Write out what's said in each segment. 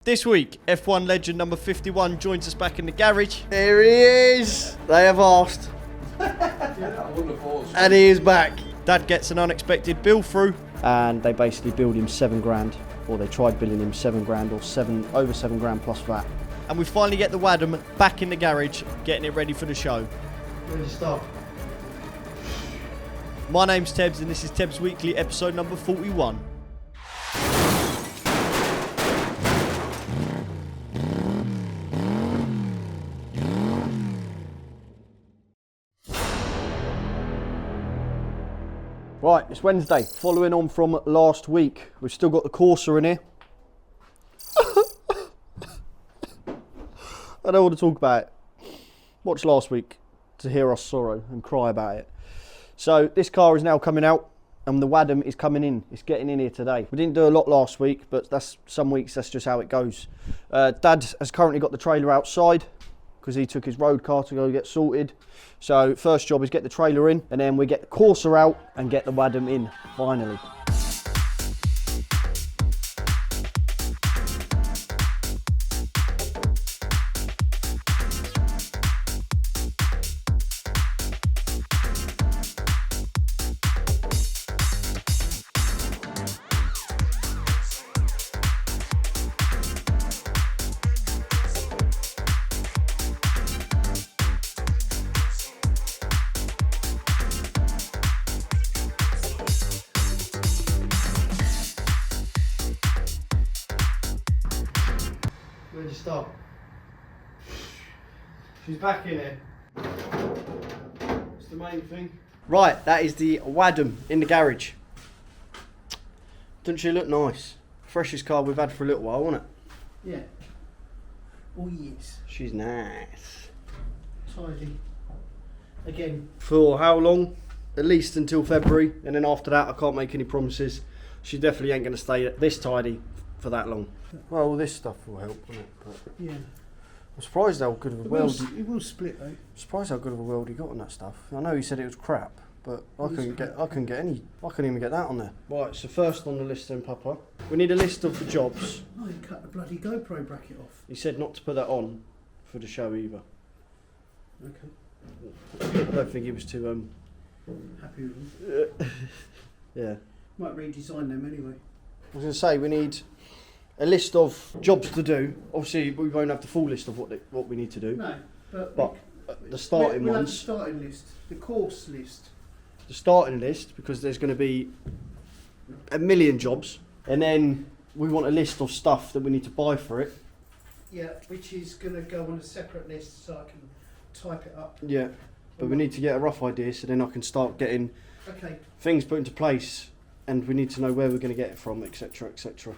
This week, F1 legend number 51 joins us back in the garage. There he is. They have asked. And he is back. Dad gets an unexpected bill through. And they basically billed him $7,000, or they tried billing him $7,000, or over $7,000 plus VAT. And we finally get the Wadham back in the garage, getting it ready for the show. Where'd you start? My name's Tebbz and this is Tebbz Weekly, episode number 41. Right, it's Wednesday, following on from last week. We've still got the Corsa in here. I don't want to talk about it. Watch last week to hear us sorrow and cry about it. So this car is now coming out and the Wadham is coming in. It's getting in here today. We didn't do a lot last week, but that's some weeks that's just how it goes. Dad has currently got the trailer outside because he took his road car to go get sorted. So first job is get the trailer in and then we get the Corsa out and get the Wadham in finally. Where'd you start? She's back in here. It's the main thing. Right, that is the Wadham in the garage. Doesn't she look nice? Freshest car we've had for a little while, wasn't it? Yeah. Oh yes. She's nice. Tidy. Again. For how long? At least until February, and then after that I can't make any promises. She definitely ain't going to stay this tidy for that long. Well, all this stuff will help, won't it? But Yeah. I'm surprised how good of a weld. It will split though. Surprised how good of a weld he got on that stuff. I know he said it was crap, but I couldn't even get that on there. Right, so first on the list then, Papa. We need a list of the jobs. Oh, you cut the bloody GoPro bracket off. He said not to put that on for the show either. Okay. I don't think he was too Happy with them. yeah. Might redesign them anyway. I was going to say we need a list of jobs to do. Obviously, we won't have the full list of what we need to do. No, but the starting we'll ones. have the starting list, the course list. The starting list, because there's going to be a million jobs, and then we want a list of stuff that we need to buy for it. Yeah, which is going to go on a separate list so I can type it up. Yeah, but we need to get a rough idea so then I can start getting things put into place, and we need to know where we're going to get it from, etc., etc.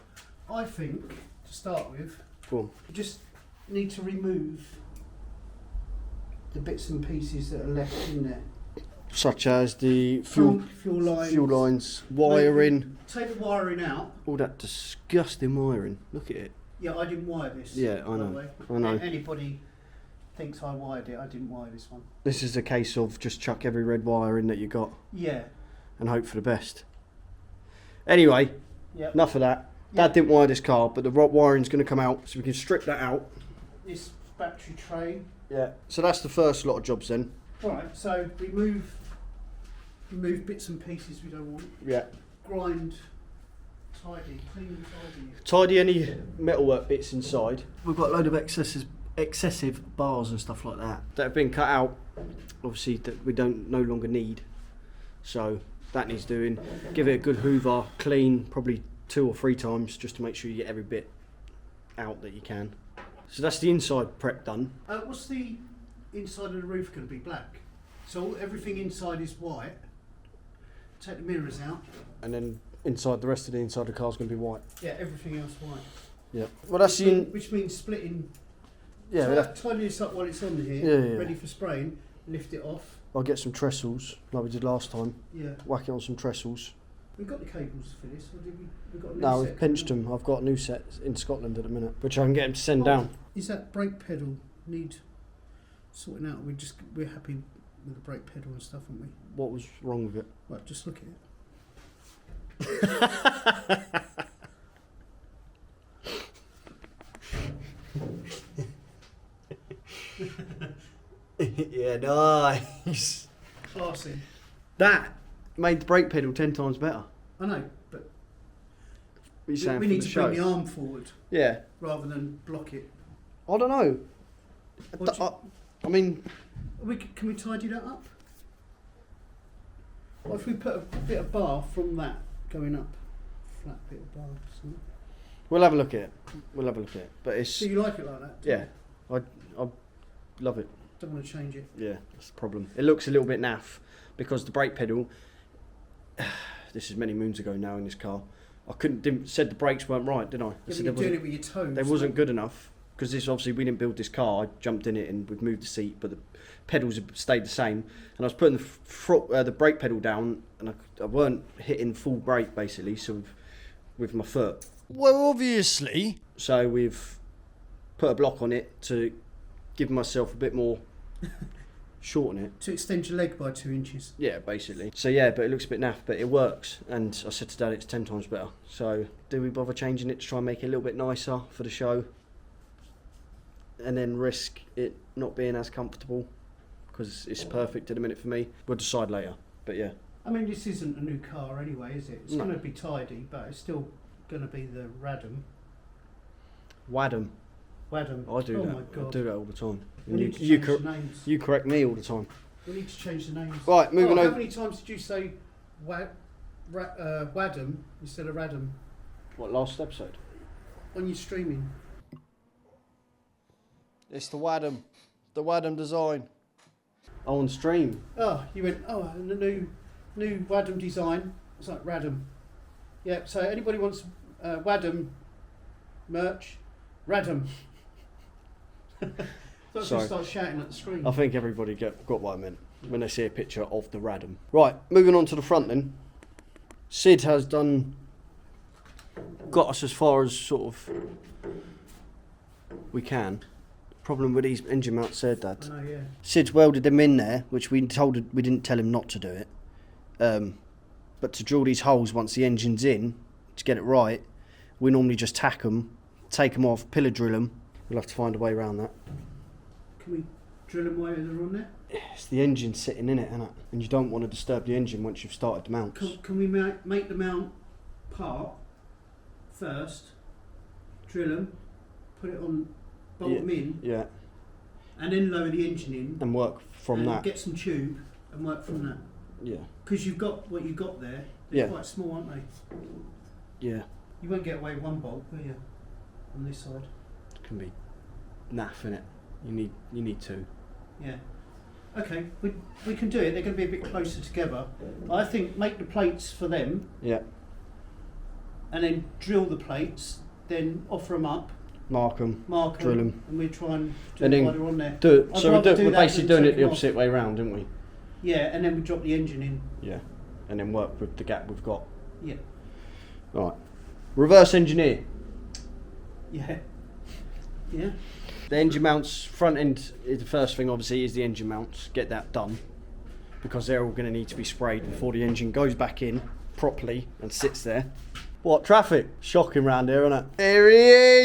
I think, to start with, Go on. we just need to remove the bits and pieces that are left in there. Such as the fuel lines, wiring, Take the wiring out. all that disgusting wiring. Look at it. Yeah, I didn't wire this. Yeah, I by the know. way. I know. Anybody thinks I wired it, I didn't wire this one. This is a case of just chuck every red wire in that you got Yeah. and hope for the best. Anyway, Yep. enough of that. Yeah. Dad didn't wire this car, but the wiring's going to come out, so we can strip that out. This battery tray. Yeah. So that's the first lot of jobs then. Alright, so remove bits and pieces we don't want. Yeah. Grind, tidy, clean and tidy. Tidy any metalwork bits inside. We've got a load of excessive bars and stuff like that have been cut out, obviously, that we no longer need. So that needs doing. Give it a good hoover, clean, probably 2 or 3 times, just to make sure you get every bit out that you can. So that's the inside prep done. What's the inside of the roof going to be? Black. So everything inside is white. Take the mirrors out. And then the rest of the inside of the car is going to be white. Yeah, everything else white. Yeah. Well, that's which means splitting. Yeah. Tidy this up while it's on here. Yeah. Ready for spraying. Lift it off. I'll get some trestles like we did last time. Yeah. Whack it on some trestles. We got the cables for this, or did we got a new No, set we've pinched coming them. I've got a new set in Scotland at the minute, which I can get them to send down. Is that brake pedal need sorting out? We're happy with the brake pedal and stuff, aren't we? What was wrong with it? Right, just look at it. Yeah, nice. Classy. That made the brake pedal 10 times better. I know, but What are you saying we for need the to show? bring the arm forward Yeah. rather than block it. I don't know. What do you- I mean, Can we tidy that up? What if we put a bit of bar from that going up? Flat bit of bar. Something. we'll have a look at it. We'll have a look at it. But it's So you like it like that? yeah, I love it. Don't want to change it. Yeah, that's the problem. It looks a little bit naff because the brake pedal. This is many moons ago now in this car. I said the brakes weren't right, didn't I? Yeah, I but said you're doing it with your toes. they wasn't good enough because this obviously we didn't build this car. I jumped in it and we've moved the seat, but the pedals have stayed the same. And I was putting the brake pedal down, and I weren't hitting full brake basically, so with my foot. Well, obviously. So we've put a block on it to give myself a bit more shorten it. To extend your leg by 2 inches. Yeah, basically. So yeah, but it looks a bit naff, but it works. And I said to Dad, it's 10 times better. So do we bother changing it to try and make it a little bit nicer for the show? And then risk it not being as comfortable? Because it's perfect at the minute for me. We'll decide later. But yeah. I mean, this isn't a new car anyway, is it? It's No. going to be tidy, but it's still going to be the Radom. Wadham. Wadham. I do oh that. my God. I do that all the time. We And need to you, change the names. you correct me all the time. We need to change the names. Right, moving How over. many times did you say Wadham instead of Radom What, last episode? on your streaming? It's the Wadham design. Oh, on stream. Oh, you went, and the new Wadham design. It's like Radom. Yeah, so anybody wants Wadham merch, Radom. So I Sorry. can start shouting at the screen. I think everybody got what I meant when they see a picture of the Radom. Right, moving on to the front then. Sid has got us as far as sort of we can. Problem with these engine mounts there, Dad. I know, yeah. Sid's welded them in there, which we didn't tell him not to do it. But to drill these holes once the engine's in, to get it right, we normally just tack them, take them off, pillar drill them. We'll have to find a way around that. Can we drill them while they're on there? It's the engine sitting in it, isn't it? And you don't want to disturb the engine once you've started the mounts. Can we make the mount part first, drill them, put it on, bolt them in, Yeah, and then lower the engine in, and work from and that. get some tube and work from that. Yeah, Because you've got what you've got there. They're Yeah. quite small, aren't they? yeah. You won't get away with one bolt, will you? On this side. It can be naff in it. You need two. Yeah. Okay, we can do it. They're going to be a bit closer together. I think make the plates for them, Yeah, and then drill the plates. Then offer them up, mark them, mark drill them, them. and we try and do And it then while they're on there. Do it. I'd So rather do we're that basically than doing it take the them off. opposite way round, didn't we? Yeah, and then we drop the engine in. Yeah, and then work with the gap we've got. Yeah. Right. Reverse engineer. Yeah. Yeah. The engine mounts, front end is the first thing obviously is the engine mounts. Get that done. Because they're all going to need to be sprayed before the engine goes back in properly and sits there. What, traffic? Shocking round here, isn't it? Here he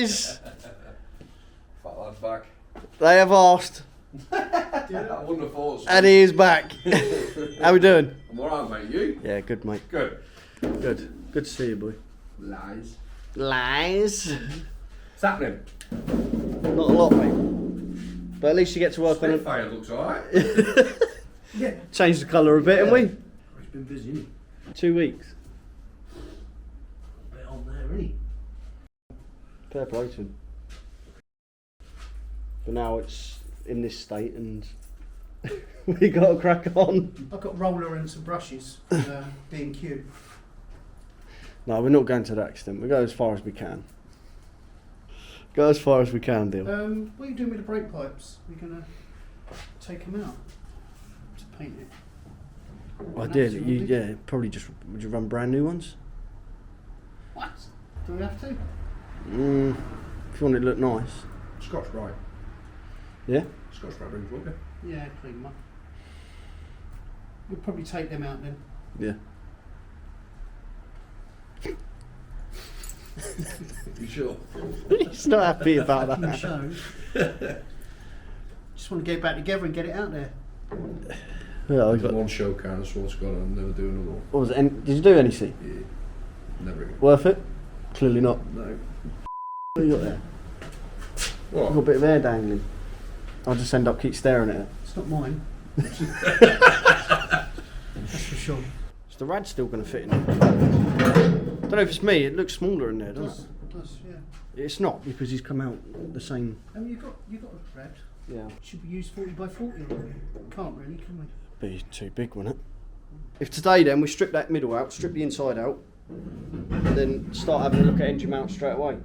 is! Fat lad's back. They have asked. I wouldn't have thought so. And he is back. How we doing? I'm alright, mate. You? Yeah, good mate. Good. Good. Good to see you, boy. Lies. Lies. What's happening? Not a lot, mate. But at least you get to work on it. Spitfire looks alright. Yeah. Change the colour a bit, haven't we? He's been busy, isn't he? 2 weeks. A bit on there, isn't he? Fair play to him. But now it's in this state and we got to crack on. I've got roller and some brushes, B&Q. No, we're not going to that extent. We go as far as we can. Go as far as we can, Deal. What are you doing with the brake pipes? We're going to take them out to paint it. Ideally, Would we? yeah, probably just, would you run brand new ones? What? Do we have to? If you want it to look nice. Scotch Brite. Yeah? Scotch Brite brings water. Yeah, clean them up. We'll probably take them out then. Yeah. You sure? He's not happy about On the that. show. Just want to get back together and get it out there. Yeah, I I've got. got one show count, I swear to God, I'll never do another one. What was it? Did you do any NEC? Yeah. Never again. Worth it? Clearly not. No. What you got there? What? I've got a bit of hair dangling. I'll just end up keep staring at it. It's not mine. That's for sure. Is the rad still going to fit in there? I don't know if it's me. It looks smaller in there, doesn't it? It does, yeah. It's not because he's come out the same. You got a red. Yeah. Should we use 40 by 40? Can't really, can we? Be too big, wouldn't it? If today then we strip that middle out, strip the inside out, then start having a look at engine mounts straight away.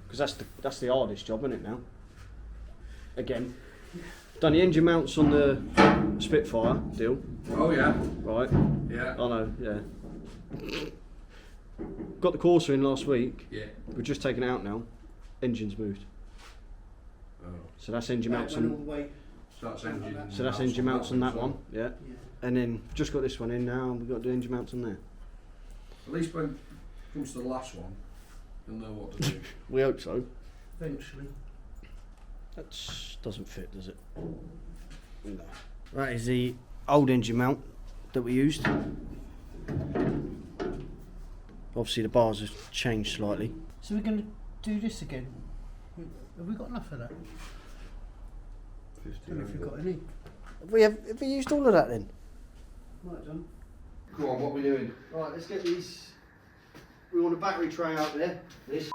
Because that's the hardest job, isn't it now? Again, done the engine mounts on the Spitfire deal, Oh yeah. right? Yeah. I know, yeah. Got the Corsa in last week. Yeah. We're just taking it out now. Engine's moved. Oh. So that's engine mounts Went all on. the way. Starts engine. So that's engine mounts on that one, yeah. Yeah. And then just got this one in now. And we've got to do engine mounts on there. At least when it comes to the last one, you'll know what to do. We hope so. Eventually. That doesn't fit, does it? No. That is the old engine mount that we used. Obviously the bars have changed slightly. So we're going to do this again. Have we got enough of that? I don't know if we've got any. Have we used all of that then? Might have done. Go on, what are we doing? Right, let's get these. We want a battery tray out there. This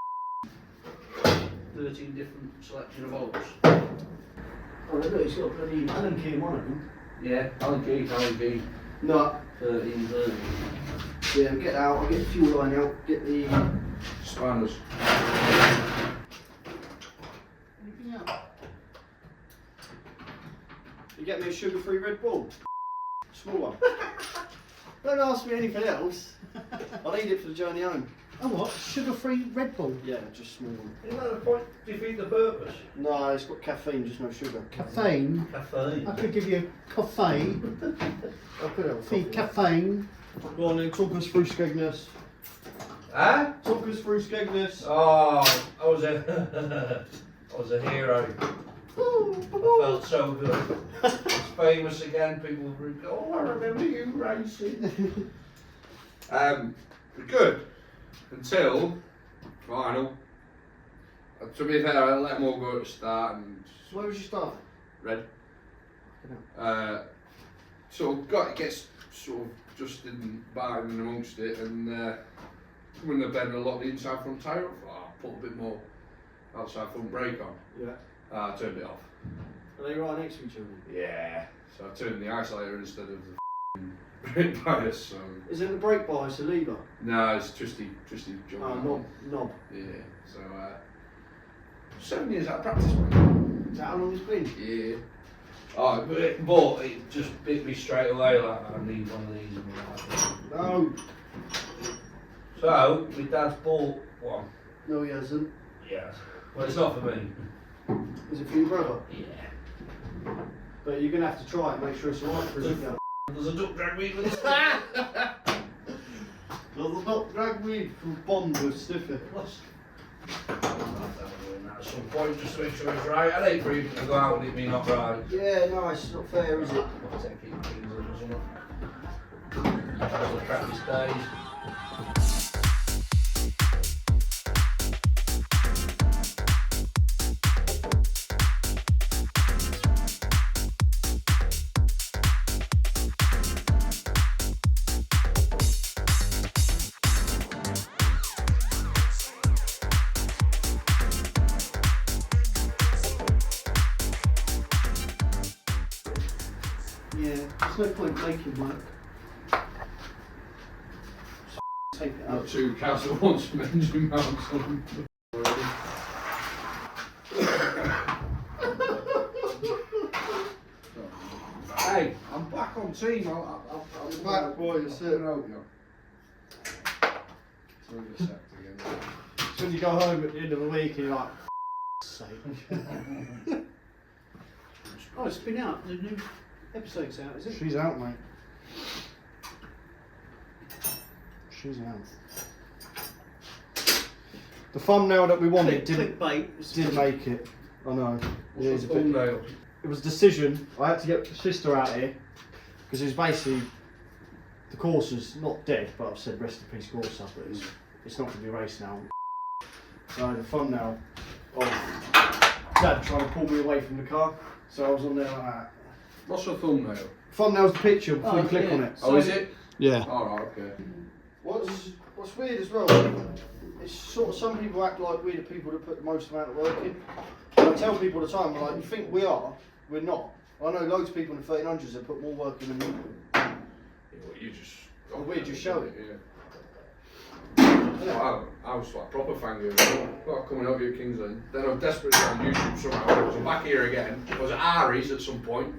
13 different selection of bolts. Oh look, it's got a bloody Allen key in one of them. Yeah, Allen key. No. 13. Yeah, get that out, I'll get the fuel line out, get the Spanners. Anything else? You get me a sugar-free Red Bull? Small one. Don't ask me anything else. I need it for the journey home. Oh what? Sugar-free Red Bull? Yeah, just small one. Isn't that the point? Defeat the purpose. No, it's got caffeine, just no sugar. Caffeine. Caffeine. I could give you a coffee. I'll put it on Fee coffee. caffeine. Go on then, talk us through Skegness. Huh? Talk us through Skegness. Oh, I was a hero. I felt so good. It's famous again. People were going, oh, I remember you racing. Good. Until final. To be fair, I let them all go at the start and So where was you start? red. Sort of gets sort of just in biting amongst it, and when they're bending a lot of the inside front tyre off, I'll put a bit more outside front brake on. Yeah. I turned it off. Are they right next to each other? Yeah. So I turned the isolator instead of the brake bias. So Is it the brake bias, the lever? no, it's twisty joint. Oh, knob. Yeah. So 7 years out of practice, mate. Is that how long it's been? Yeah. Oh, but it just bit me straight away like I need one of these in my life. No. So my dad's bought one. No, he hasn't. Yes. Well, it's not for me. Is it for your brother? Yeah. But you're going to have to try it, make sure it's alright for his There's a duck drag weed with this. Does not drag weed from Bond with Stiffy. At some point, just to make sure it's right. I hate for him to go out and it be not right. Yeah, no, it's not fair, is it? I'll take it or something. Couple of practice days. Yeah, there's no point making work. Take it Not out. two council wants some engine mounts on. Hey, I'm back on team. I'll back, boy, that's it. Help you. Sorry, just a sec again. So when you go home at the end of the week and you're like, sake. Oh, it's been out. The new episode's out, is it? She's out, mate. She's out. The thumbnail that we wanted Clickbait. didn't make it. I know. What's It is the a bit. thumbnail? It was a decision. I had to get my sister out here because it was basically the course is not dead, but I've said rest in peace Corsa, but it's not going to be raced now. So the thumbnail of Dad trying to pull me away from the car, so I was on there like that. What's the thumbnail? Thumbnail's the picture before you click on it. Oh, is it? Yeah. Alright, okay. What's weird as well, it's sort of some people act like we're the people that put the most amount of work in. And I tell people all the time, like, you think we are, we're not. I know loads of people in the 1300s that put more work in than we do. Yeah, well, you just... Well, we just show it. Yeah. I was like proper fan of you. Well, coming over here, Kings Lynn. Then I'm desperate to get on YouTube somehow. So I'm back here again. I was at Ari's at some point.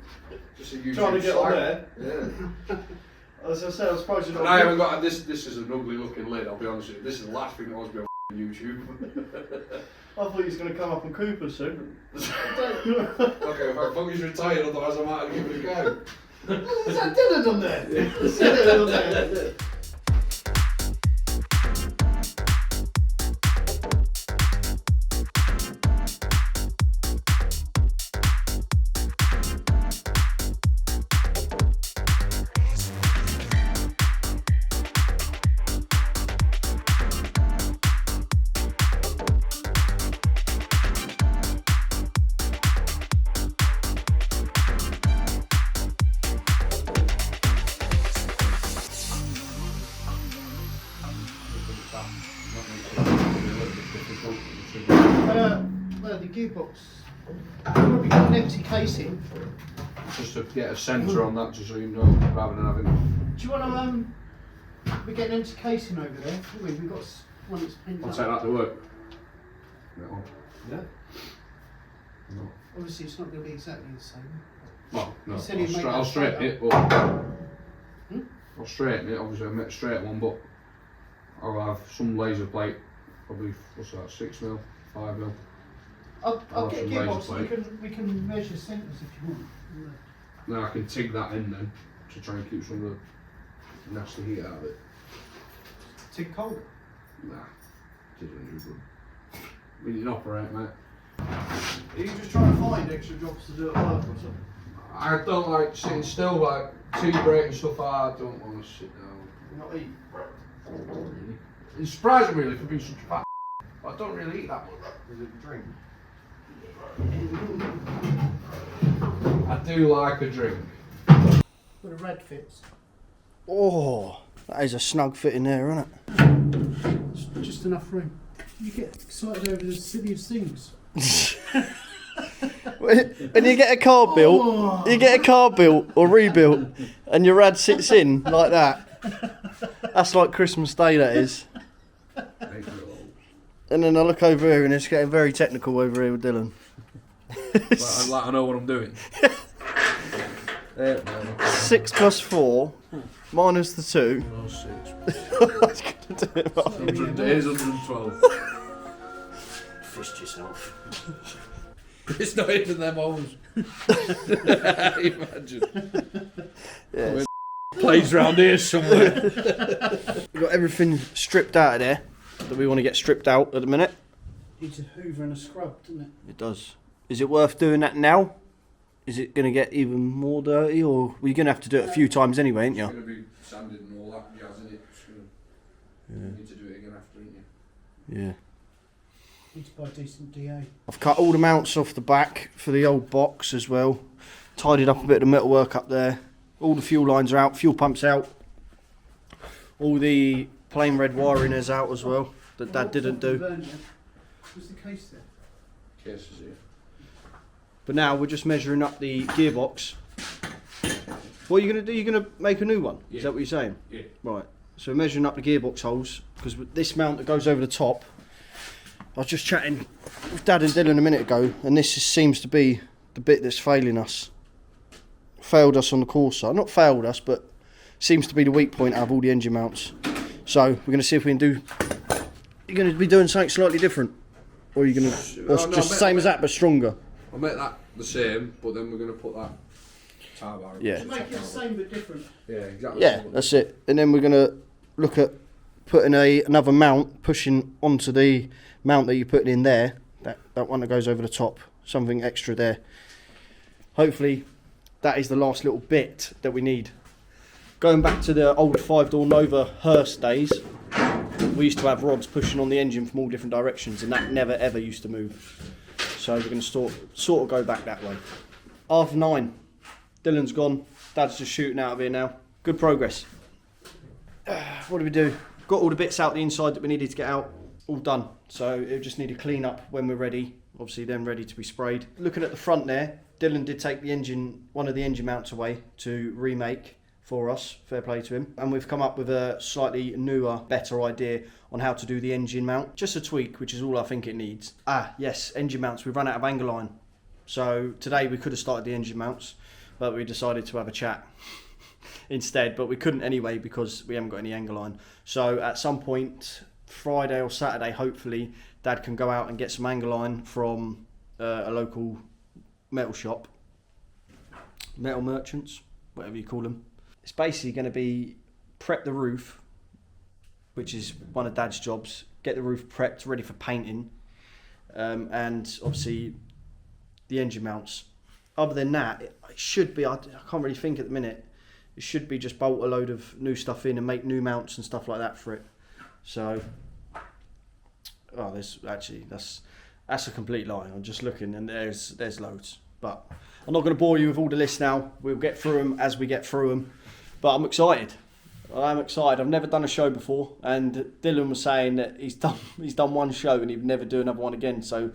Just a YouTube Trying to get on there. Yeah. As I said, I was surprised you're And not. I haven't got this. This is an ugly looking lid. I'll be honest with you. This is the last thing that wants to be on YouTube. I thought he was going to come up on Cooper soon. Okay, if I fuck he's retired, otherwise I might have given it a go. Is that Dylan on there? Is that Dylan on there? Well, the gearbox. Probably got an empty casing. Just to get a centre on that, just so you know, rather than having. Do you want to we get an empty casing over there? We've got one that's pinned I'll up. take that to work. That one. Yeah. No. Obviously, it's not going to be exactly the same. Well, no. You said you'd make I'll that straighten it, photo. but Hmm? I'll straighten it. Obviously, I'll make a straight one, but I'll have some laser plate. Probably what's that? 6mm, 5mm. I'll I'll get a have some gearbox. laser And plate. we can measure centres if you want. Then I can TIG that in then to try and keep some of the nasty heat out of it. TIG cold. Nah, it isn't too good. We didn't operate, mate. Are you just trying to find extra jobs to do at work or something? I don't like sitting still, like tea break and stuff. I don't want to sit down. You're not eating? Really. It's surprising really for being such a fat. I don't really eat that much. Is it a drink? I do like a drink. Where the rad fits. Oh, that is a snug fit in there, isn't it? Just enough room. You get excited over the silliest things. When you get a car built, you get a car built or rebuilt, and your rad sits in like that. That's like Christmas Day, that is. And then I look over here, and it's getting very technical over here with Dylan. Like I know what I'm doing. 6 plus 4 minus the 2. No, 6. I was gonna do it, but 112. Fist yourself. It's not even them holes. Imagine. Yeah. Plays round here somewhere. We've got everything stripped out of there that we want to get stripped out at the minute. Needs a hoover and a scrub, doesn't it? It does. Is it worth doing that now? Is it going to get even more dirty, or we're going to have to do it a few times anyway, ain't It's you? going to be sanded and all that jazz, isn't it? You need to do it again after, ain't you? Yeah. Need to buy decent DA. I've cut all the mounts off the back for the old box as well. Tidied up a bit of the metalwork up there. All the fuel lines are out, fuel pumps out. All the plain red wiring is out as well, that Dad didn't do. What's the case there? Case is here. But now we're just measuring up the gearbox. What are you going to do? You're going to make a new one? Yeah. Is that what you're saying? Yeah. Right. So we're measuring up the gearbox holes, because this mount that goes over the top, I was just chatting with Dad and Dylan a minute ago, and this seems to be the bit that's failing us. Failed us on the Corsa. Not failed us, but seems to be the weak point out of all the engine mounts. So we're going to see if we can do... You're going to be doing something slightly different? Or are you going to... Or No, just the same as that, but stronger? I'll make that the same, but then we're going to put that tar bar. Yeah. To make it the same but different. Yeah, exactly. Yeah, that's it. And then we're going to look at putting another mount, pushing onto the mount that you're putting in there, that one that goes over the top, something extra there. Hopefully that is the last little bit that we need. Going back to the old 5-door Nova Hearst days, we used to have rods pushing on the engine from all different directions, and that never ever used to move. So we're going to sort of go back that way. 9:30. Dylan's gone. Dad's just shooting out of here now. Good progress. What do we do? Got all the bits out the inside that we needed to get out. All done. So it'll just need a clean up when we're ready. Obviously then ready to be sprayed. Looking at the front there, Dylan did take one of the engine mounts away to remake for us. Fair play to him. And we've come up with a slightly newer, better idea on how to do the engine mount. Just a tweak, which is all I think it needs. Yes, engine mounts. We've run out of angle line. So today we could have started the engine mounts, but we decided to have a chat instead. But we couldn't anyway because we haven't got any angle line. So at some point, Friday or Saturday, hopefully, Dad can go out and get some angle line from a local metal shop. Metal merchants, whatever you call them. It's basically going to be prep the roof, which is one of Dad's jobs. Get the roof prepped, ready for painting, and obviously the engine mounts. Other than that, it should be, I can't really think at the minute, it should be just bolt a load of new stuff in and make new mounts and stuff like that for it. So, that's a complete lie. I'm just looking and there's loads. But I'm not going to bore you with all the lists now. We'll get through them as we get through them. But I'm excited. I'm excited. I've never done a show before, and Dylan was saying that he's done one show and he'd never do another one again. So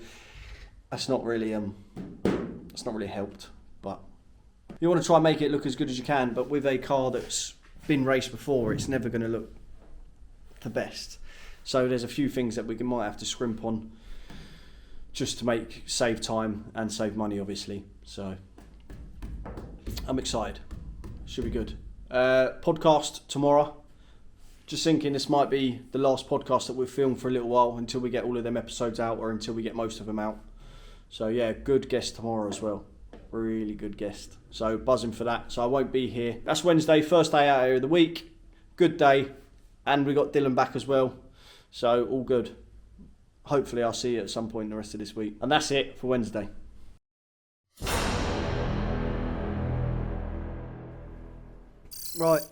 that's not really helped. But you want to try and make it look as good as you can. But with a car that's been raced before, it's never going to look the best. So there's a few things that we might have to scrimp on, just to save time and save money, obviously. So I'm excited. Should be good. Podcast tomorrow. Just thinking this might be the last podcast that we've filmed for a little while until we get all of them episodes out, or until we get most of them out. So yeah, good guest tomorrow as well. Really good guest. So buzzing for that. So I won't be here. That's Wednesday, first day out here of the week. Good day. And we got Dylan back as well. So all good. Hopefully I'll see you at some point the rest of this week. And that's it for Wednesday. Right,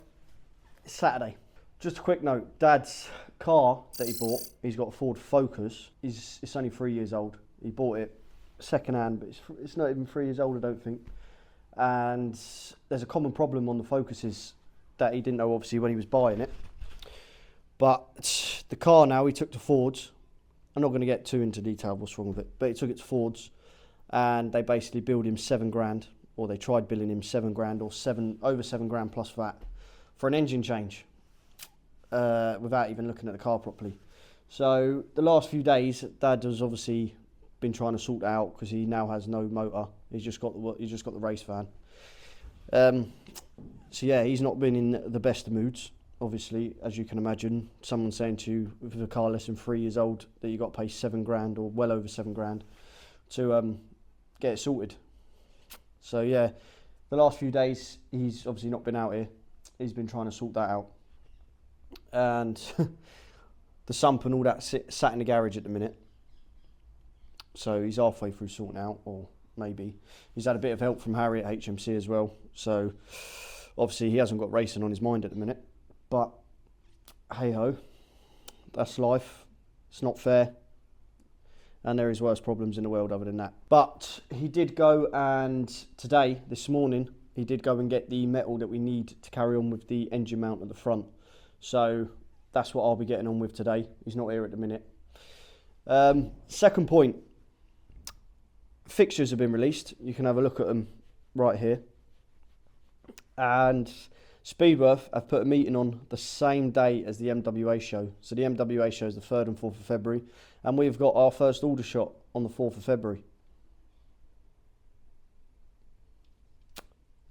it's Saturday. Just a quick note, Dad's car that he bought, he's got a Ford Focus. It's only 3 years old. He bought it second hand, but it's not even 3 years old, I don't think. And there's a common problem on the Focuses that he didn't know, obviously, when he was buying it. But the car now, he took to Ford's. I'm not going to get too into detail of what's wrong with it, but he took it to Ford's, and they basically billed him $7,000, or they tried billing him $7,000 or over $7,000 plus VAT for an engine change, without even looking at the car properly. So the last few days, Dad has obviously been trying to sort it out because he now has no motor. He's just got the race van. So yeah, he's not been in the best of moods. Obviously, as you can imagine, someone saying to you with a car less than 3 years old that you got to pay $7,000 or well over $7,000 to get it sorted. So yeah, the last few days he's obviously not been out here. He's been trying to sort that out, and the sump and all that sat in the garage at the minute. So he's halfway through sorting out, or maybe he's had a bit of help from Harry at HMC as well. So obviously he hasn't got racing on his mind at the minute. But hey ho, that's life. It's not fair, and there is worse problems in the world other than that. But he did go, and this morning, he did go and get the metal that we need to carry on with the engine mount at the front. So that's what I'll be getting on with today. He's not here at the minute. Second point, fixtures have been released. You can have a look at them right here. And Speedworth have put a meeting on the same day as the MWA show. So the MWA show is the 3rd and 4th of February. And we've got our first order shot on the 4th of February.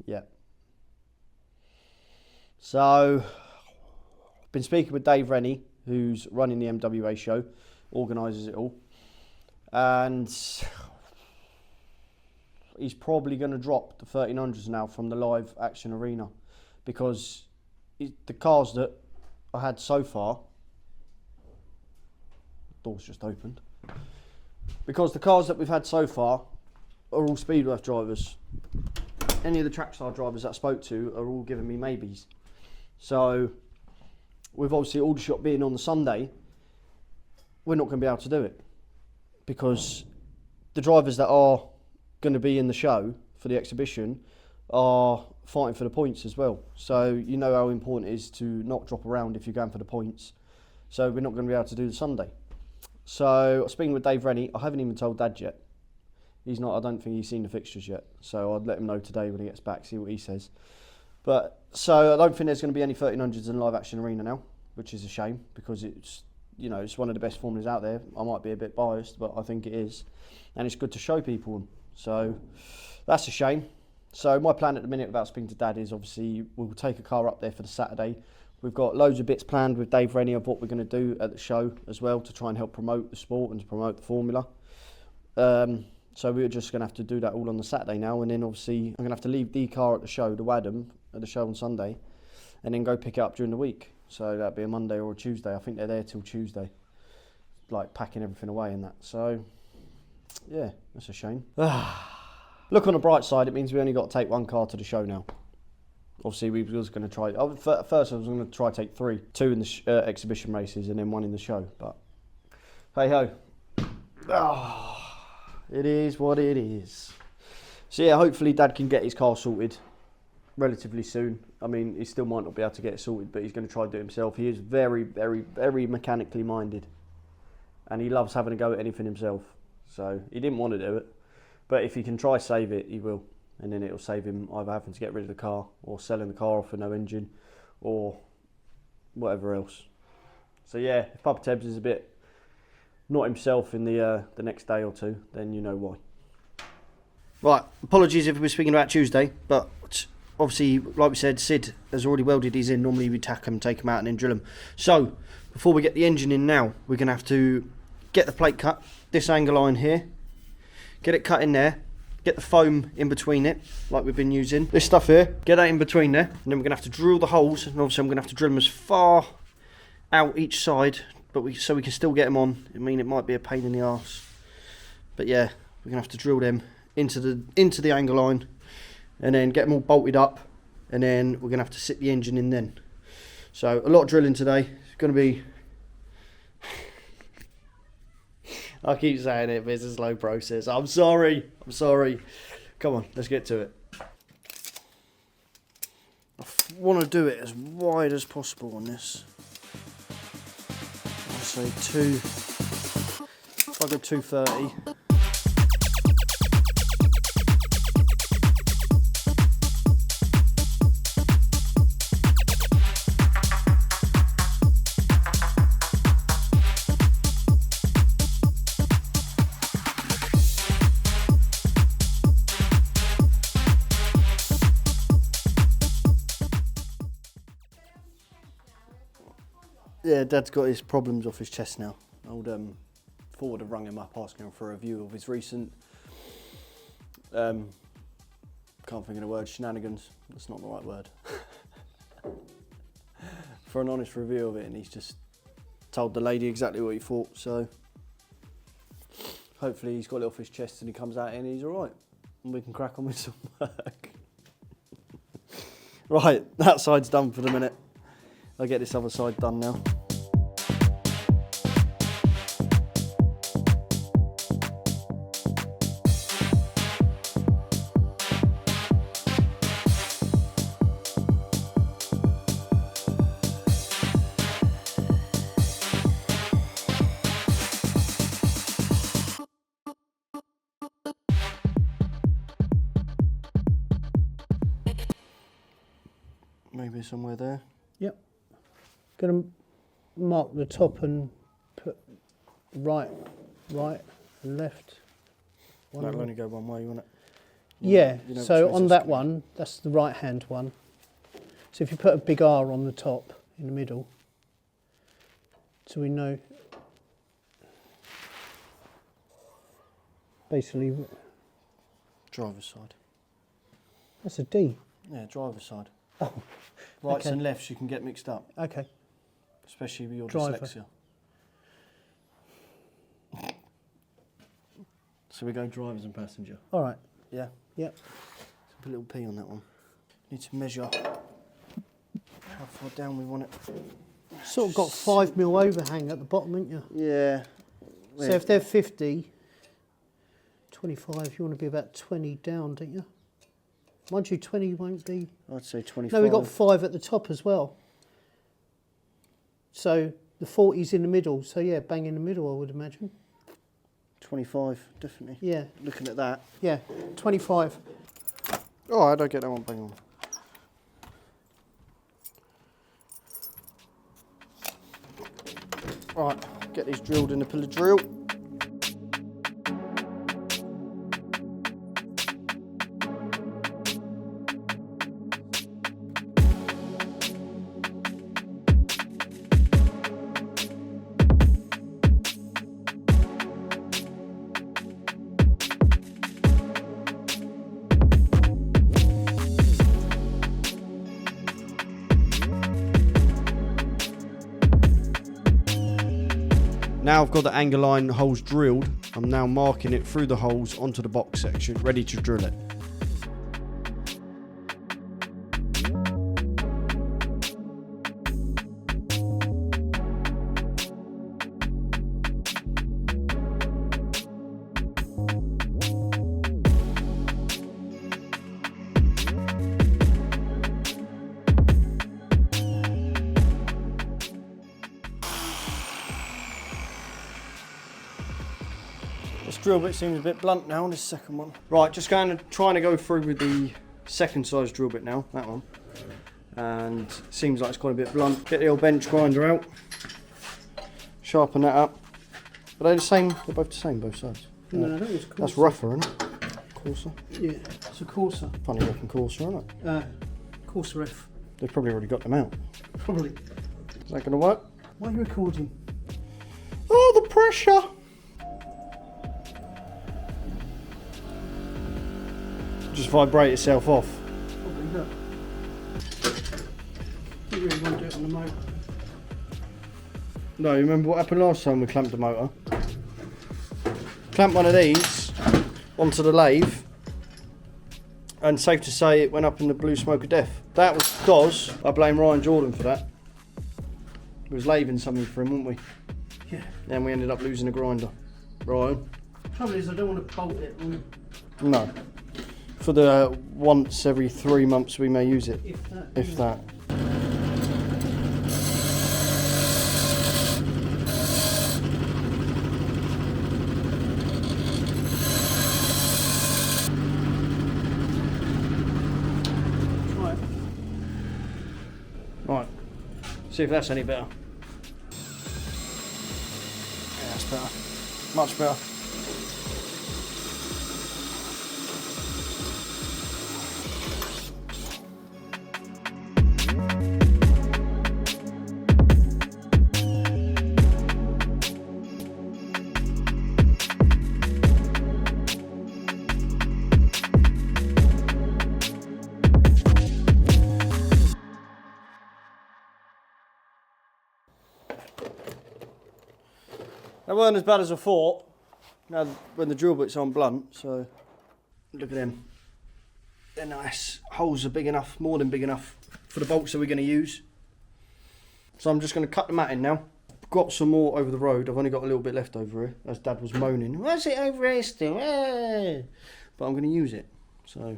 Yeah. So, I've been speaking with Dave Rennie, who's running the MWA show, organises it all. And he's probably going to drop the 1300s now from the live action arena. Because the cars that I had so far, the door's just opened, Because the cars that we've had so far are all Speedworth drivers. Any of the trackside drivers that I spoke to are all giving me maybes. So, with obviously Aldershot being on the Sunday, we're not going to be able to do it. Because the drivers that are going to be in the show for the exhibition are fighting for the points as well. So, you know how important it is to not drop around if you're going for the points. So, we're not going to be able to do the Sunday. So, speaking with Dave Rennie, I haven't even told Dad yet. I don't think he's seen the fixtures yet. So, I'd let him know today when he gets back, see what he says. But, so I don't think there's going to be any 1300s in Live Action Arena now, which is a shame because it's, you know, it's one of the best formulas out there. I might be a bit biased, but I think it is. And it's good to show people them. So, that's a shame. So, my plan at the minute, without speaking to Dad, is obviously we'll take a car up there for the Saturday. We've got loads of bits planned with Dave Rennie of what we're going to do at the show as well to try and help promote the sport and to promote the formula. So we're just going to have to do that all on the Saturday now, and then obviously I'm going to have to leave the car at the show, the Wadham, at the show on Sunday, and then go pick it up during the week. So that'd be a Monday or a Tuesday. I think they're there till Tuesday, like packing everything away and that. So yeah, that's a shame. Look on the bright side, it means we only got to take one car to the show now. Obviously, we was going to try. First, I was going to try to take two in the exhibition races and then one in the show. But hey ho, it is what it is. So yeah, hopefully Dad can get his car sorted relatively soon. I mean, he still might not be able to get it sorted, but he's going to try to do it himself. He is very, very, very mechanically minded, and he loves having a go at anything himself. So he didn't want to do it, but if he can try save it, he will. And then it'll save him either having to get rid of the car or selling the car off for no engine or whatever else. So yeah, if Papa Tebbz is a bit not himself in the next day or two, then you know why. Right, apologies if we're speaking about Tuesday, but obviously, like we said, Sid has already welded these in. Normally we tack them, take them out and then drill them. So, before we get the engine in now, we're going to have to get the plate cut, this angle line here, get it cut in there, get the foam in between it, like we've been using. This stuff here, get that in between there, and then we're going to have to drill the holes, and obviously I'm going to have to drill them as far out each side, but so we can still get them on. I mean, it might be a pain in the arse, but yeah, we're going to have to drill them into the angle line, and then get them all bolted up, and then we're going to have to sit the engine in then. So, a lot of drilling today. It's going to be... I keep saying it, but it's a slow process. I'm sorry. Come on, let's get to it. I want to do it as wide as possible on this. I'll say if I go 230. Yeah, Dad's got his problems off his chest now. Old Ford have rung him up asking him for a review of his recent, can't think of the word, shenanigans. That's not the right word. For an honest review of it, and he's just told the lady exactly what he thought, so hopefully he's got it off his chest and he comes out and he's alright, and we can crack on with some work. Right, that side's done for the minute. I'll get this other side done now. Maybe somewhere there. Yep. Going to mark the top and put right and left. That'll only go one way, won't it? Yeah, You know so which way on it's that going. one, that's the right hand one. So if you put a big R on the top in the middle, so we know basically Driver's side. that's a D. Yeah, driver's side. Oh, Rights okay. and lefts you can get mixed up, Okay. especially with your Driver. dyslexia. So we go drivers and passenger. All right. Yeah. Yep. Let's put a little P on that one. Need to measure how far down we want it. Sort of got 5 mil overhang at the bottom, haven't you? Yeah. So if they're 50, 25, you want to be about 20 down, don't you? Mind you, 20 won't be... I'd say 25. No, we've got 5 at the top as well. So the 40's in the middle. So yeah, bang in the middle, I would imagine. 25, definitely. Yeah. Looking at that. Yeah, 25. Oh, I don't get that one bang on. Right, get these drilled in the pillar drill. Now I've got the angle line holes drilled, I'm now marking it through the holes onto the box section, ready to drill it. This drill bit seems a bit blunt now, this second one. Right, just trying to go through with the second size drill bit now, that one. And seems like it's got a bit blunt. Get the old bench grinder out. Sharpen that up. Are they the same? They're both the same, both sides. No, I think it's coarser. That's rougher, isn't it? Coarser. Yeah, it's a coarser. Funny looking coarser, isn't it? Coarser F. They've probably already got them out. Probably. Is that going to work? Why are you recording? Oh, the pressure! Just vibrate itself off. Probably not. You really want to do it on the motor. No, you remember what happened last time we clamped the motor? Clamped one of these onto the lathe, and safe to say it went up in the blue smoke of death. That was because I blame Ryan Jordan for that. We was lathing something for him, weren't we? Yeah. And we ended up losing a grinder. Ryan? Trouble is, I don't want to bolt it on, No. For the once every 3 months we may use it, if that. if yeah. that. Right. Right, see if that's any better. Yeah, that's better. Much better. They weren't as bad as I thought. Now when the drill bit's on blunt, so look at them. They're nice. Holes are big enough, more than big enough for the bolts that we're going to use. So I'm just going to cut the mat in now. Got some more over the road. I've only got a little bit left over here, as Dad was moaning. What's it over here still? But I'm going to use it. So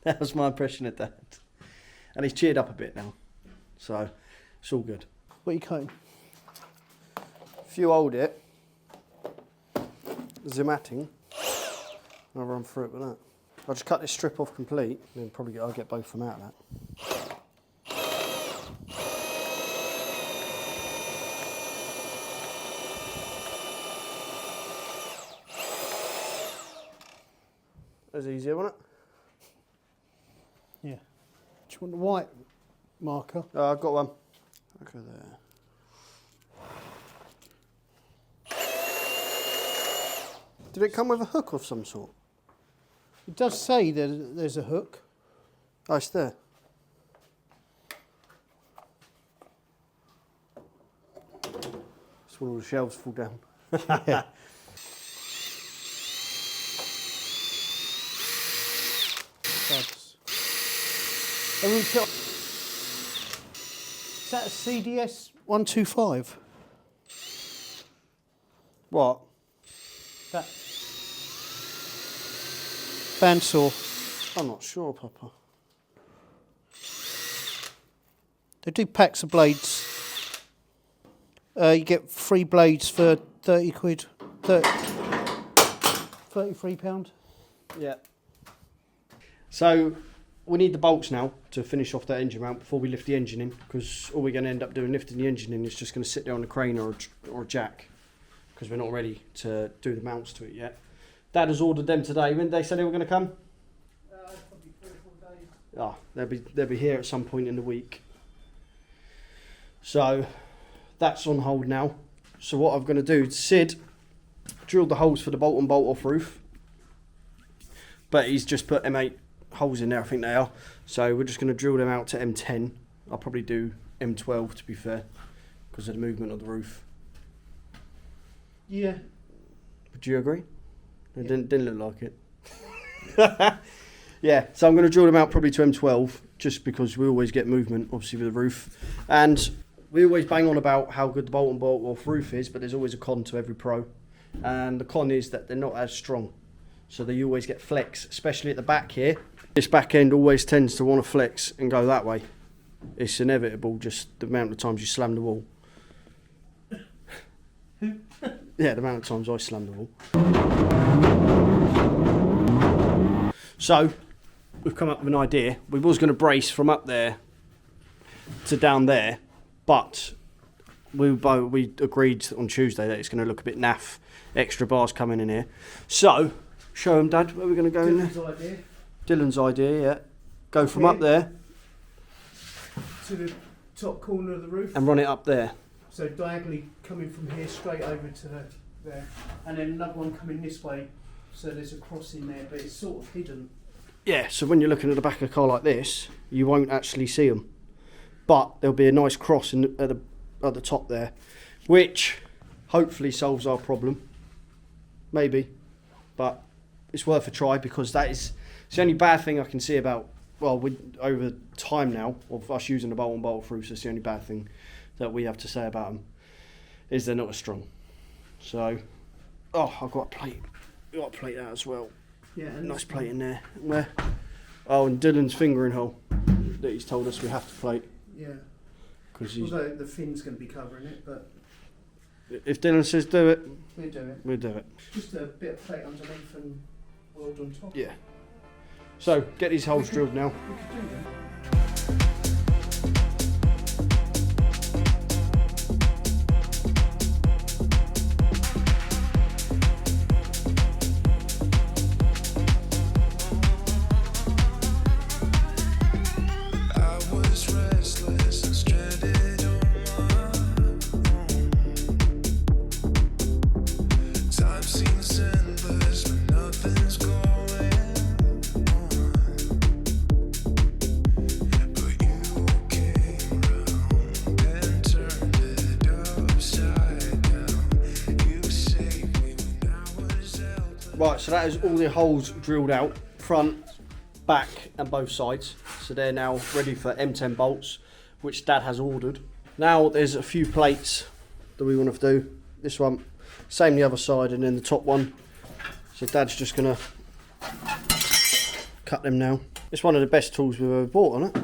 that was my impression of Dad. And he's cheered up a bit now. So it's all good. What are you cutting? If you hold it, the matting, I'll run through it with that. I'll just cut this strip off complete, and then probably I'll get both of them out of that. That's easier, wasn't it? Yeah. Do you want the white marker? I've got one. Okay, there. Did it come with a hook of some sort? It does say that there's a hook. Oh, it's there. That's when all the shelves fall down. Yeah. Is that a CDS 125? What? That bandsaw. I'm not sure, Papa. They do packs of blades. You get 3 blades for 30 quid. 33 pound. Yeah. So we need the bolts now to finish off that engine mount before we lift the engine in, because all we're going to end up doing lifting the engine in is just going to sit there on a crane or a jack, because we're not ready to do the mounts to it yet. Dad has ordered them today. When did they say they were going to come? Probably 3 or 4 days. Oh, they'll be here at some point in the week. So that's on hold now. So what I'm going to do, Sid drilled the holes for the bolt on bolt off roof, but he's just put M8 holes in there, I think they are. So we're just going to drill them out to M10. I'll probably do M12 to be fair, because of the movement of the roof. Yeah. Would you agree? It didn't look like it. Yeah, so I'm going to drill them out probably to M12, just because we always get movement, obviously, with the roof. And we always bang on about how good the bolt and bolt off roof is, but there's always a con to every pro. And the con is that they're not as strong. So they always get flex, especially at the back here. This back end always tends to want to flex and go that way. It's inevitable, just the amount of times you slam the wall. Yeah, the amount of times I slam the wall. So, we've come up with an idea. We was going to brace from up there to down there, but we agreed on Tuesday that it's going to look a bit naff. Extra bars coming in here. So, show them, Dad, where we're going to go in there. Idea. Dylan's idea, yeah. Go from up there To the top corner of the roof. and run it up there. So diagonally coming from here straight over to there. And then another one coming this way. So there's a cross in there, but it's sort of hidden. Yeah, so when you're looking at the back of a car like this, you won't actually see them. But there'll be a nice cross at the top there, which hopefully solves our problem. Maybe. But it's worth a try, because that is it's the only bad thing I can see about, well, over time now of us using the bolt on bolt roofs. It's the only bad thing that we have to say about them, is they're not as strong. So, oh, I've got a plate. I've got a plate out as well. Yeah. And Nice plate in there. Where? Oh, and Dylan's fingering hole that he's told us we have to plate. Yeah. Because Although the fin's going to be covering it, but if Dylan says do it, we'll do it. we'll do it. Just a bit of plate underneath and weld on top. Yeah. So, get these holes drilled now. We could do that. Right, so that is all the holes drilled out, front, back and both sides. So they're now ready for M10 bolts, which Dad has ordered. Now there's a few plates that we want to do. This one, same the other side, and then the top one. So Dad's just going to cut them now. It's one of the best tools we've ever bought, isn't it?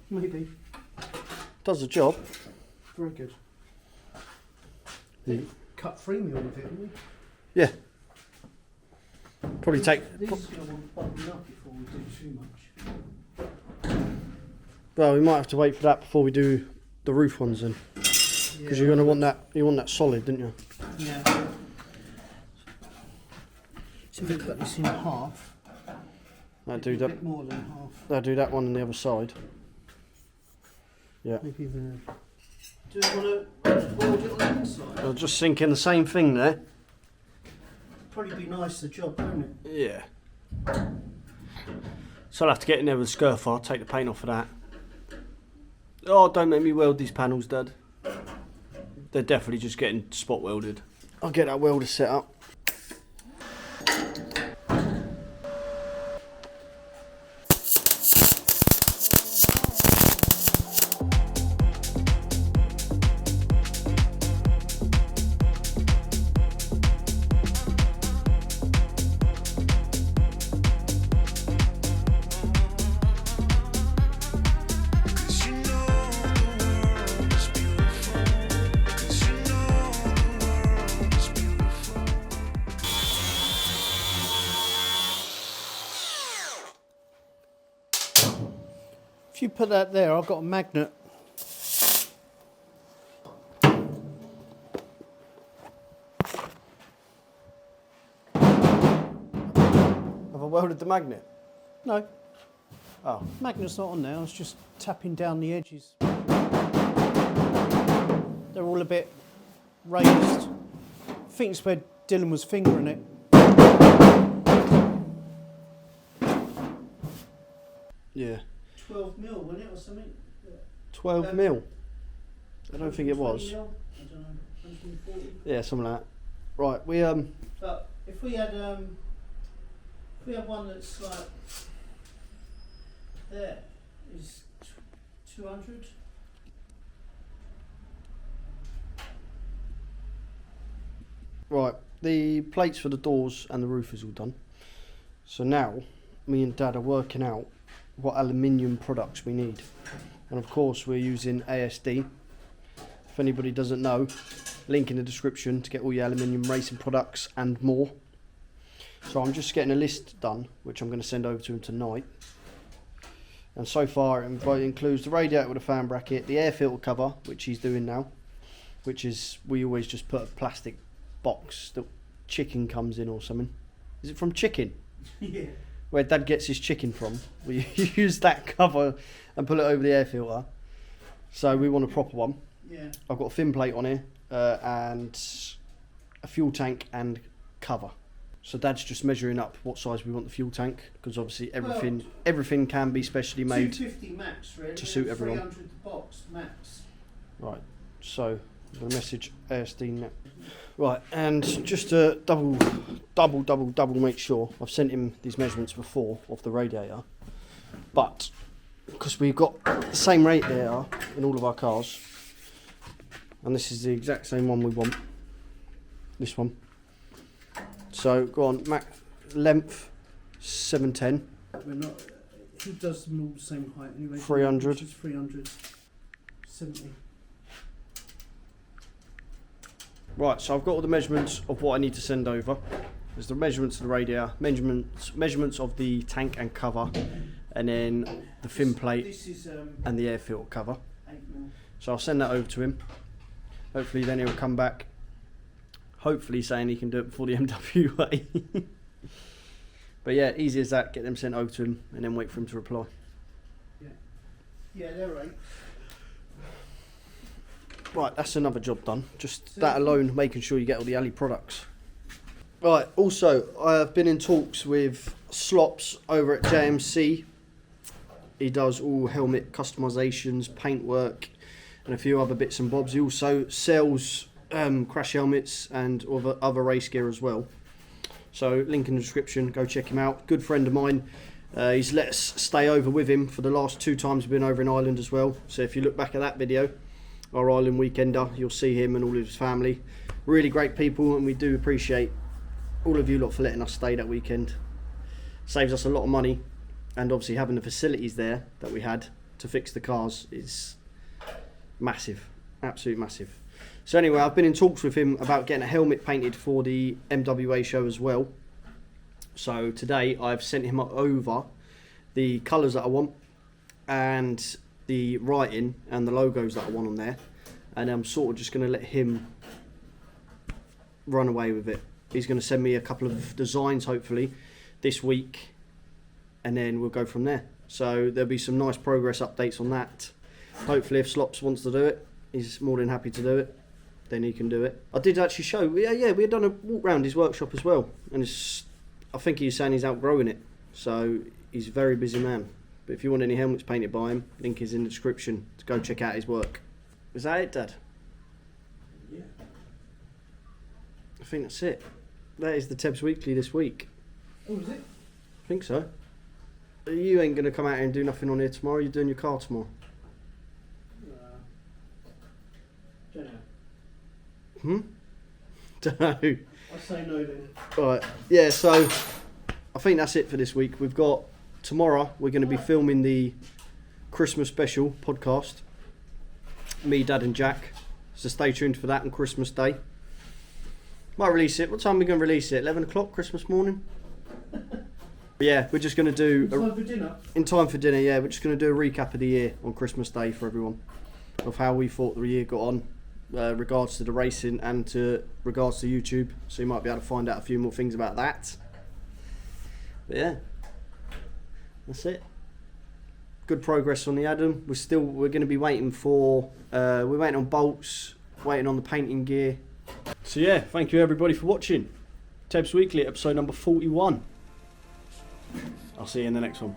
Maybe. Does the job. Very good. Yeah. Cut 3 mil with it, didn't we? Yeah. Probably take... These are going to want buttoning up before we do too much. Well, we might have to wait for that before we do the roof ones then. Because you're going to want that, you want that solid, didn't you? Yeah. So if we cut this in half, That'll do a that. bit more than half. That'll do that one on the other side. Yeah. Maybe even do you want to weld it on the inside? I'll just sink in the same thing there. Probably be nice the job, won't it? Yeah. So I'll have to get in there with a scurfer, take the paint off of that. Oh, don't make me weld these panels, Dad. They're definitely just getting spot welded. I'll get that welder set up. you put that there, I've got a magnet. Have I welded the magnet? No, Oh. magnet's not on there. I was just tapping down the edges. They're all a bit raised. I think it's where Dylan was fingering it. Yeah. 12 mil, wasn't it, or something? 12 mil? I don't think it was. 20 mil? I don't know, 140. Yeah, something like that. Right, we But if we had one that's like there, is 200. Right, the plates for the doors and the roof is all done. So now, me and Dad are working out what aluminium products we need. And of course we're using ASD. If anybody doesn't know, link in the description to get all your aluminium racing products and more. So I'm just getting a list done, which I'm going to send over to him tonight. And so far it includes the radiator with a fan bracket, the air filter cover, which he's doing now, which is, we always just put a plastic box that chicken comes in or something. Is it from chicken? Yeah. Where Dad gets his chicken from. We use that cover and put it over the air filter. So we want a proper one. Yeah. I've got a fin plate on here and a fuel tank and cover. So Dad's just measuring up what size we want the fuel tank, because obviously everything can be specially made 250 max, really, to suit everyone. 300 the box max. Right, so I'm going to message ASD now. Right, and just to double make sure, I've sent him these measurements before of the radiator, but because we've got the same radiator in all of our cars, and this is the exact same one we want, this one. So go on, length 710. We're not. He does them all the same height anyway. 300. Which is 370. Right, so I've got all the measurements of what I need to send over. There's the measurements of the radiator, measurements of the tank and cover, and then the fin plate This is and the air filter cover. 8 mil. So I'll send that over to him. Hopefully then he'll come back, hopefully saying he can do it before the MWA. But yeah, easy as that, get them sent over to him and then wait for him to reply. Yeah, they're right. Right, that's another job done. Just that alone, making sure you get all the alley products. Right, also, I've been in talks with Slops over at JMC. He does all helmet customisations, paintwork, and a few other bits and bobs. He also sells crash helmets and other race gear as well. So, link in the description, go check him out. Good friend of mine. He's let us stay over with him for the last 2 times we've been over in Ireland as well. So if you look back at that video, our Ireland weekender, you'll see him and all of his family. Really great people, and we do appreciate all of you lot for letting us stay that weekend. Saves us a lot of money, and obviously having the facilities there that we had to fix the cars is massive, absolutely massive. So anyway, I've been in talks with him about getting a helmet painted for the MWA show as well. So today I've sent him over the colours that I want and the writing and the logos that I want on there, and I'm sort of just going to let him run away with it. He's going to send me a couple of designs hopefully this week, and then we'll go from there. So there'll be some nice progress updates on that. Hopefully if Slops wants to do it, he's more than happy to do it, then he can do it. I did actually show, we had done a walk around his workshop as well, and I think he's saying he's outgrowing it, so he's a very busy man. But if you want any helmets painted by him, link is in the description to go check out his work. Is that it, Dad? Yeah. I think that's it. That is the Tebbz Weekly this week. Oh, is it? I think so. You ain't going to come out here and do nothing on here tomorrow. You're doing your car tomorrow. Don't know. Don't know. I say no then. Right. Yeah, so I think that's it for this week. We've got tomorrow, we're going to be filming the Christmas special podcast. Me, Dad and Jack. So stay tuned for that on Christmas Day. Might release it. What time are we going to release it? 11 o'clock Christmas morning? But yeah, we're just going to do Time for dinner. in time for dinner. Yeah, we're just going to do a recap of the year on Christmas Day for everyone, of how we thought the year got on, regards to the racing and to regards to YouTube. So you might be able to find out a few more things about that. But yeah, that's it. Good progress on the Adam. We're going to be waiting for. We're waiting on bolts, waiting on the painting gear. So yeah, thank you everybody for watching. Tebbz Weekly, episode number 41. I'll see you in the next one.